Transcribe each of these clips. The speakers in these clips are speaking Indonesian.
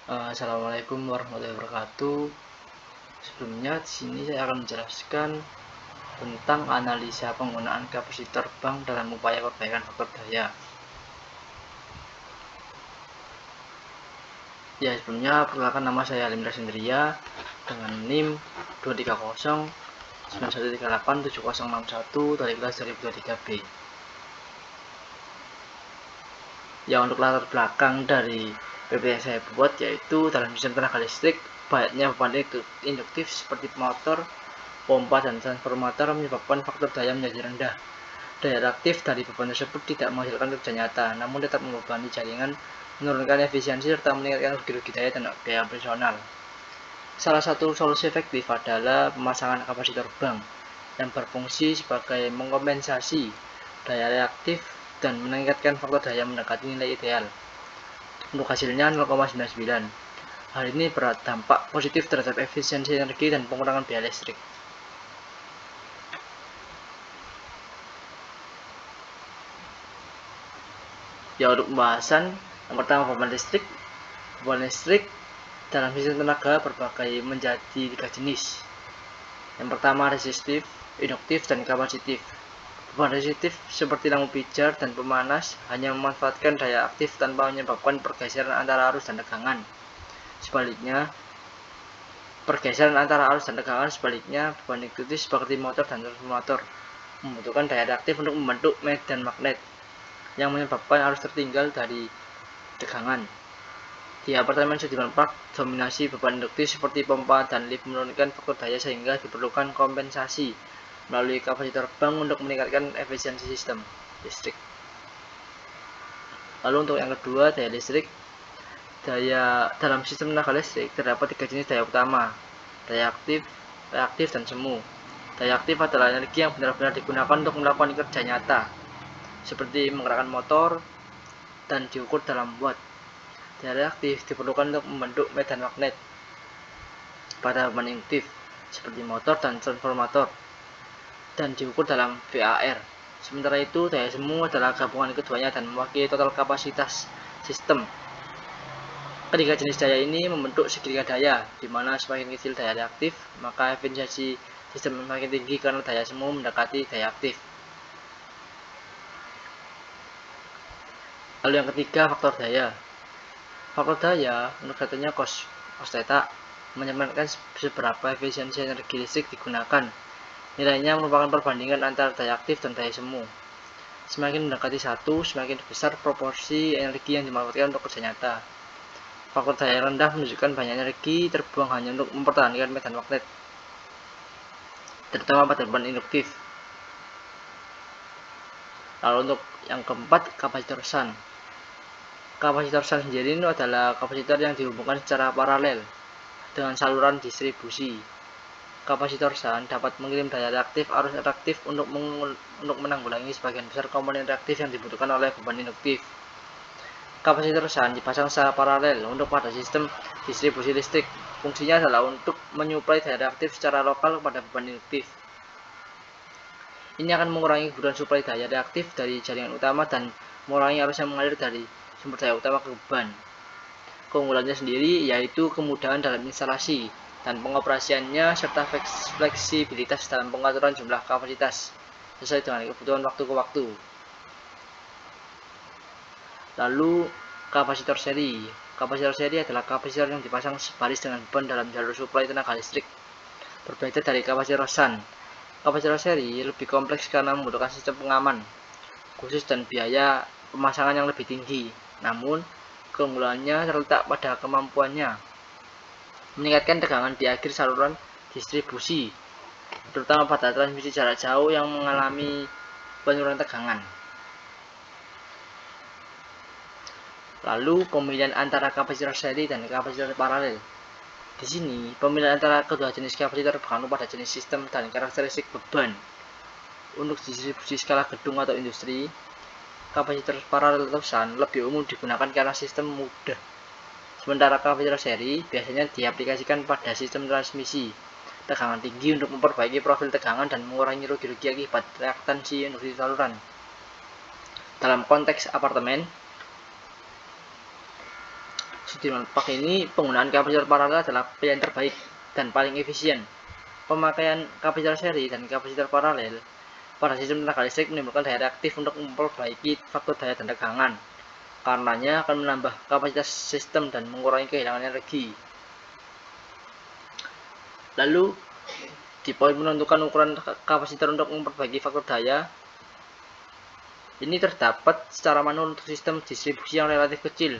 Assalamualaikum warahmatullahi wabarakatuh. Sebelumnya di sini saya akan menjelaskan tentang analisa penggunaan kapasitor bank dalam upaya perbaikan faktor daya. Ya, sebelumnya perkenalkan, nama saya Alimra Sendria dengan NIM 23091387061 dari kelas 2023B. Ya, untuk latar belakang dari PP yang saya buat yaitu dalam sistem tenaga listrik, banyaknya beban induktif seperti motor, pompa, dan transformator menyebabkan faktor daya menjadi rendah. Daya reaktif dari beban tersebut tidak menghasilkan kerja nyata, namun tetap membebani jaringan, menurunkan efisiensi, serta meningkatkan rugi daya dan biaya operasional. Salah satu solusi efektif adalah pemasangan kapasitor bank yang berfungsi sebagai mengkompensasi daya reaktif dan meningkatkan faktor daya mendekati nilai ideal. Untuk hasilnya 0,99. Hal ini berdampak positif terhadap efisiensi energi dan pengurangan biaya listrik. Ya, untuk pembahasan yang pertama, beban listrik. Beban listrik dalam sistem tenaga berbagai menjadi 3 jenis. Yang pertama, resistif, induktif, dan kapasitif. Beban resistif seperti lampu pijar dan pemanas hanya memanfaatkan daya aktif tanpa menyebabkan pergeseran antara arus dan tegangan. Sebaliknya, beban induktif seperti motor dan transformator membutuhkan daya reaktif untuk membentuk medan magnet yang menyebabkan arus tertinggal dari tegangan. Di apartemen Sudirman Park, dominasi beban induktif seperti pompa dan lift menurunkan faktor daya sehingga diperlukan kompensasi melalui kapasitor bank untuk meningkatkan efisiensi sistem listrik. Lalu untuk yang kedua, daya listrik. Dalam sistem tenaga listrik terdapat 3 jenis daya utama: daya aktif, reaktif, dan semu. Daya aktif adalah energi yang benar-benar digunakan untuk melakukan kerja nyata, seperti menggerakkan motor dan diukur dalam watt. Daya reaktif diperlukan untuk membentuk medan magnet pada beban induktif, seperti motor dan transformator, dan diukur dalam VAR. Sementara itu, daya semu adalah gabungan keduanya dan mewakili total kapasitas sistem. Ketiga jenis daya ini membentuk segitiga daya, di mana semakin kecil daya reaktif, maka efisiensi sistem semakin tinggi karena daya semu mendekati daya aktif. Lalu yang ketiga, faktor daya. Faktor daya menurut datanya cos theta menyampaikan seberapa efisiensi energi listrik digunakan. Nilainya merupakan perbandingan antara daya aktif dan daya semu. Semakin mendekati 1, semakin besar proporsi energi yang dimanfaatkan untuk kerja nyata. Faktor daya rendah menunjukkan banyak energi terbuang hanya untuk mempertahankan medan magnet, terutama pada beban induktif. Lalu untuk yang keempat, kapasitor shunt. Kapasitor shunt sendiri itu adalah kapasitor yang dihubungkan secara paralel dengan saluran distribusi. Kapasitor shunt dapat mengirim daya reaktif arus reaktif untuk menanggulangi sebagian besar komponen reaktif yang dibutuhkan oleh beban induktif. Kapasitor shunt dipasang secara paralel untuk pada sistem distribusi listrik. Fungsinya adalah untuk menyuplai daya reaktif secara lokal kepada beban induktif. Ini akan mengurangi kebutuhan suplai daya reaktif dari jaringan utama dan mengurangi arus yang mengalir dari sumber daya utama ke beban. Keunggulannya sendiri yaitu kemudahan dalam instalasi dan pengoperasiannya serta fleksibilitas dalam pengaturan jumlah kapasitas sesuai dengan kebutuhan waktu ke waktu. Lalu kapasitor seri. Kapasitor seri adalah kapasitor yang dipasang sebaris dengan beban dalam jalur suplai tenaga listrik. Berbeda dari kapasitor shunt, kapasitor seri lebih kompleks karena membutuhkan sistem pengaman khusus dan biaya pemasangan yang lebih tinggi. Namun, keunggulannya terletak pada kemampuannya meningkatkan tegangan di akhir saluran distribusi, terutama pada transmisi jarak jauh yang mengalami penurunan tegangan. Lalu, pemilihan antara kapasitor seri dan kapasitor paralel. Di sini, pemilihan antara kedua jenis kapasitor bergantung pada jenis sistem dan karakteristik beban. Untuk distribusi skala gedung atau industri, kapasitor paralel atau shunt lebih umum digunakan karena sistem mudah. Sementara kapasitor seri biasanya diaplikasikan pada sistem transmisi tegangan tinggi untuk memperbaiki profil tegangan dan mengurangi rugi-rugi akibat reaktansi induksi saluran. Dalam konteks apartemen, Sudirman Park ini penggunaan kapasitor paralel adalah pilihan terbaik dan paling efisien. Pemakaian kapasitor seri dan kapasitor paralel pada sistem tenaga listrik menimbulkan daya reaktif untuk memperbaiki faktor daya dan tegangan. Karenanya akan menambah kapasitas sistem dan mengurangi kehilangan energi. Lalu di poin menentukan ukuran kapasitor untuk memperbaiki faktor daya, ini terdapat secara manual untuk sistem distribusi yang relatif kecil.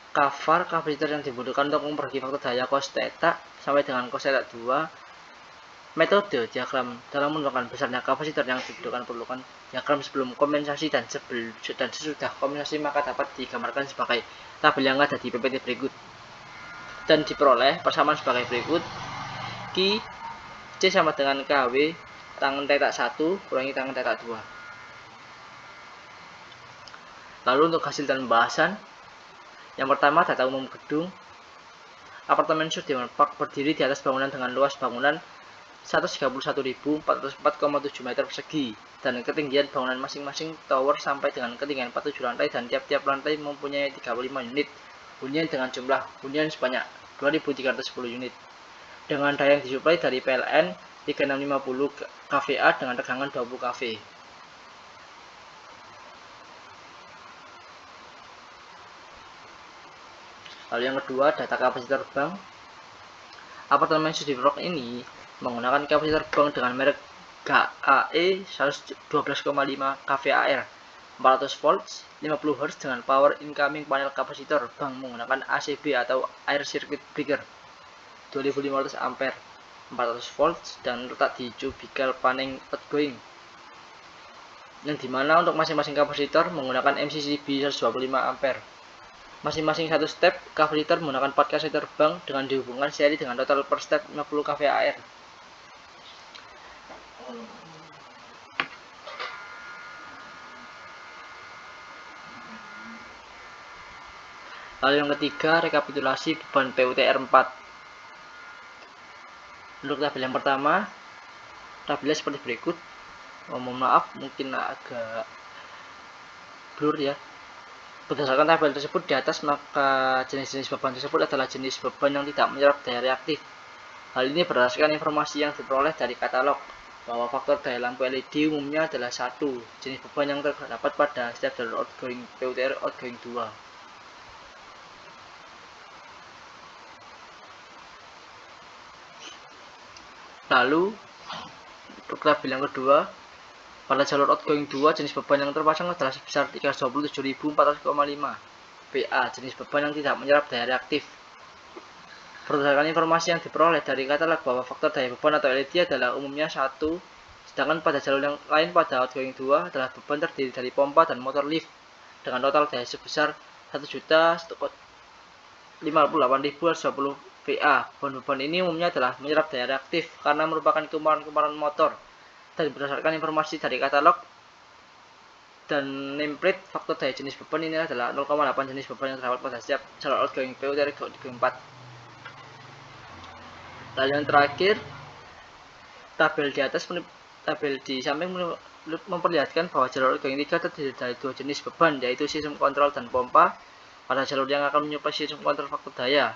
Kafar kapasitor yang dibutuhkan untuk memperbaiki faktor daya cos theta sampai dengan cos theta 2. Metode diagram dalam menentukan besarnya kapasitor yang dibutuhkan perlukan diagram sebelum kompensasi dan sesudah kompensasi, maka dapat digambarkan sebagai tabel yang ada di PPT berikut dan diperoleh persamaan sebagai berikut. Q C sama dengan KW tangen theta 1 kurangi tangen theta 2. Lalu untuk hasil dan pembahasan, yang pertama, data umum gedung. Apartemen Sudirman Park berdiri di atas bangunan dengan luas bangunan 131.404,7 meter persegi dan ketinggian bangunan masing-masing tower sampai dengan ketinggian 47 lantai, dan tiap-tiap lantai mempunyai 35 unit hunian dengan jumlah hunian sebanyak 2.310 unit dengan daya yang disuplai dari PLN 3650 kVA dengan tegangan 20 kV. Lalu yang kedua, data kapasitor bank. Apartemen Sudirman Park ini menggunakan kapasitor bank dengan merek GAE 112,5 kVAR 400 volts 50 Hz dengan power incoming panel kapasitor bank menggunakan ACB atau Air Circuit Breaker 2500 ampere 400 volts dan letak di cubicle panel outgoing, yang dimana untuk masing-masing kapasitor menggunakan MCCB 125 ampere. Masing-masing satu step kapasitor menggunakan 4 kapasitor bank dengan dihubungkan seri dengan total per step 50 kVAR. Lalu yang ketiga, rekapitulasi beban PUTR 4. Untuk tabel yang pertama, tabelnya seperti berikut. Mohon maaf, mungkin agak blur ya. Berdasarkan tabel tersebut di atas, maka jenis-jenis beban tersebut adalah jenis beban yang tidak menyerap daya reaktif. Hal ini berdasarkan informasi yang diperoleh dari katalog bahwa faktor daya lampu LED umumnya adalah 1 jenis beban yang terdapat pada setiap jalur outgoing PUTR outgoing 2. Lalu untuk tabel yang kedua, pada jalur outgoing 2, jenis beban yang terpasang adalah sebesar 327.400,5 VA, jenis beban yang tidak menyerap daya reaktif. Berdasarkan informasi yang diperoleh dari katalog bahwa faktor daya beban atau LED adalah umumnya 1, sedangkan pada jalur yang lain pada outgoing 2 adalah beban terdiri dari pompa dan motor lift dengan total daya sebesar 1.058.120 VA. Beban ini umumnya adalah menyerap daya reaktif karena merupakan kumparan-kumparan motor. Dan berdasarkan informasi dari katalog dan nameplate, faktor daya jenis beban ini adalah 0,8 jenis beban yang terdapat pada setiap jalur outgoing PUTR outgoing 4. Lalu yang terakhir, tabel di atas, tabel di samping memperlihatkan bahwa jalur outgoing 3 terdiri dari 2 jenis beban, yaitu sistem kontrol dan pompa. Pada jalur yang akan menyuplai sistem kontrol faktor daya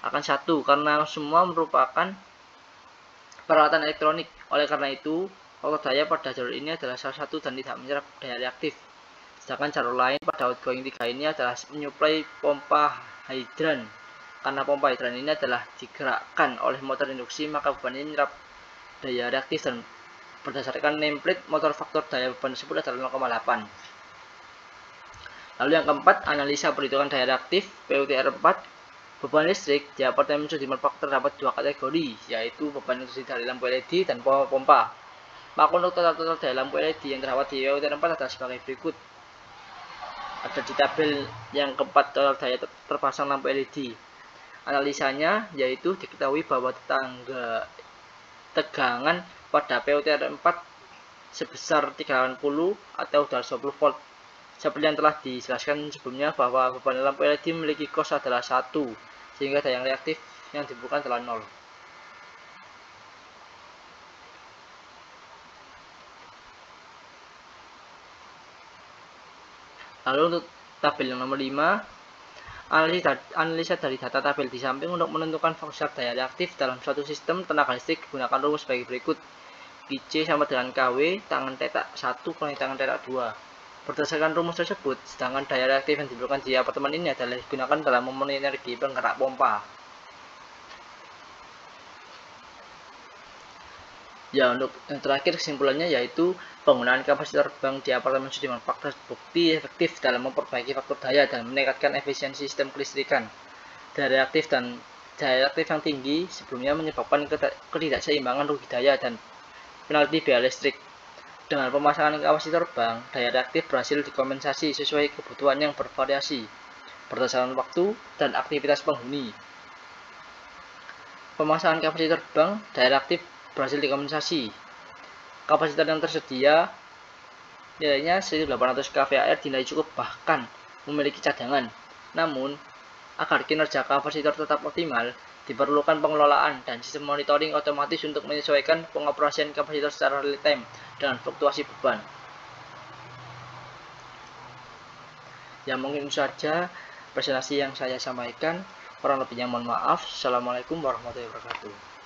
akan 1 karena semua merupakan peralatan elektronik. Oleh karena itu, faktor daya pada jalur ini adalah salah satu dan tidak menyerap daya reaktif. Sedangkan jalur lain pada outgoing 3 ini adalah menyuplai pompa hidran. Karena pompa hidran ini adalah digerakkan oleh motor induksi, maka beban ini menyerap daya reaktif dan berdasarkan nameplate motor faktor daya beban tersebut adalah 0,8. Lalu yang keempat, analisa perhitungan daya reaktif PUTR 4. Beban listrik di apartemen Sudirman Park terdapat 2 kategori, yaitu beban yang terdiri dari lampu LED dan pompa. Maka untuk total daya lampu LED yang terdapat di PUTR 4 adalah sebagai berikut. Ada di tabel yang keempat, total daya terpasang lampu LED. Analisanya yaitu diketahui bahwa tegangan pada PUTR 4 sebesar 380 atau 220 volt. Seperti yang telah dijelaskan sebelumnya bahwa beban lampu LED memiliki cos adalah 1, sehingga daya reaktif yang dibutuhkan adalah 0. Lalu untuk tabel yang nomor 5, Analisa dari data tabel di samping untuk menentukan faktor daya reaktif dalam suatu sistem tenaga listrik gunakan rumus sebagai berikut. IC sama dengan KW tangan tetak 1 kurangi tangan tetak 2. Berdasarkan rumus tersebut, sedangkan daya reaktif yang diperlukan di apartemen ini adalah digunakan dalam memenuhi energi penggerak pompa. Ya, untuk yang terakhir kesimpulannya yaitu penggunaan kapasitor bank di apartemen Sudirman Park terbukti efektif dalam memperbaiki faktor daya dan meningkatkan efisiensi sistem kelistrikan. Daya reaktif yang tinggi sebelumnya menyebabkan ketidakseimbangan rugi daya dan penalti biaya listrik. Dengan pemasangan kapasitor bank, daya reaktif berhasil dikompensasi sesuai kebutuhan yang bervariasi berdasarkan waktu dan aktivitas penghuni. Pemasangan kapasitor bank, daya reaktif berhasil dikompensasi. Kapasitor yang tersedia nilainya 1800 kVAR dinilai cukup bahkan memiliki cadangan. Namun, agar kinerja kapasitor tetap optimal, diperlukan pengelolaan dan sistem monitoring otomatis untuk menyesuaikan pengoperasian kapasitor secara real time dengan fluktuasi beban. Ya, mungkin itu saja presentasi yang saya sampaikan. Kurang lebihnya mohon maaf. Assalamualaikum warahmatullahi wabarakatuh.